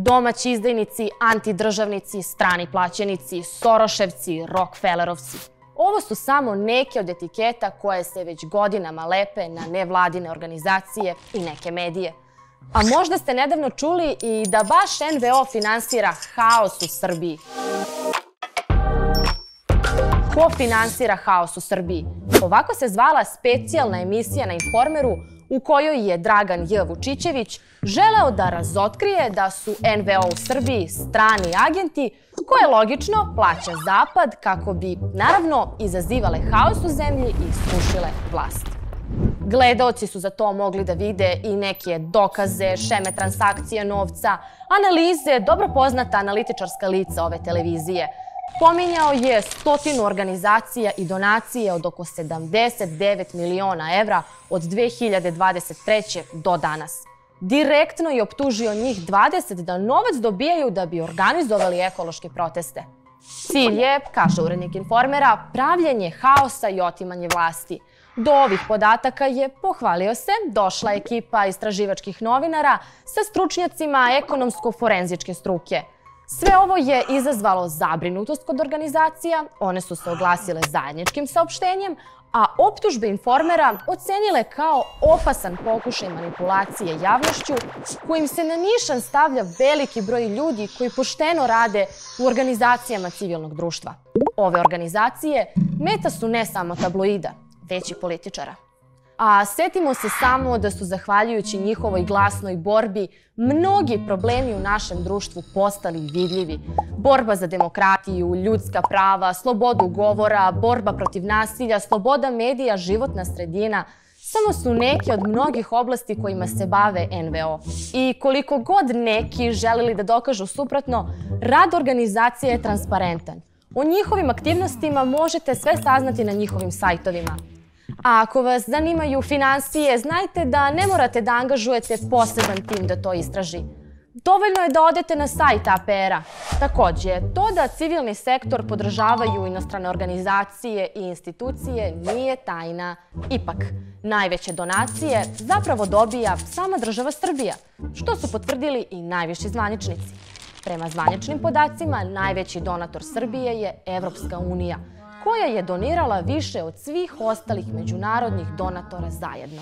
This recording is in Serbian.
Domaći izdajnici, antidržavnici, strani plaćenici, Soroševci, Rokfelerovci. Ovo su samo neke od etiketa koje se već godinama lepe na nevladine organizacije i neke medije. A možda ste nedavno čuli i da baš NVO finansira haos u Srbiji. Ko finansira haos u Srbiji? Ovako se zvala specijalna emisija na Informeru u kojoj je Dragan J. Vučićević želeo da razotkrije da su NVO u Srbiji strani agenti koje logično plaća Zapad kako bi, naravno, izazivale haos u zemlji i srušile vlast. Gledaoci su za to mogli da vide i neke dokaze, šeme transakcije novca, analize, dobro poznata analitičarska lica ove televizije. Pominjao je 100 organizacija i donacije od oko 79 miliona evra od 2023. do danas. Direktno je optužio njih 20 da novac dobijaju da bi organizovali ekološke proteste. Cilj je, kaže urednik Informera, pravljenje haosa i otimanje vlasti. Do ovih podataka je, pohvalio se, došla ekipa istraživačkih novinara sa stručnjacima ekonomsko-forenzičke struke. Sve ovo je izazvalo zabrinutost kod organizacija, one su se oglasile zajedničkim saopštenjem, a optužbe Informera ocenile kao opasan pokušaj manipulacije javnošću kojim se na nišan stavlja veliki broj ljudi koji pošteno rade u organizacijama civilnog društva. Ove organizacije meta su ne samo tabloida, već i političara. A setimo se samo da su, zahvaljujući njihovoj glasnoj borbi, mnogi problemi u našem društvu postali vidljivi. Borba za demokratiju, ljudska prava, slobodu govora, borba protiv nasilja, sloboda medija, životna sredina, samo su neke od mnogih oblasti kojima se bave NVO. I koliko god neki želeli da dokažu suprotno, rad organizacije je transparentan. O njihovim aktivnostima možete sve saznati na njihovim sajtovima. A ako vas zanimaju finansije, znajte da ne morate da angažujete poseban tim da to istraži. Dovoljno je da odete na sajt APR-a. Takođe, to da civilni sektor podržavaju inostrane organizacije i institucije nije tajna. Ipak, najveće donacije zapravo dobija sama država Srbija, što su potvrdili i najviši zvaničnici. Prema zvaničnim podacima, najveći donator Srbije je Evropska unija, koja je donirala više od svih ostalih međunarodnih donatora zajedno.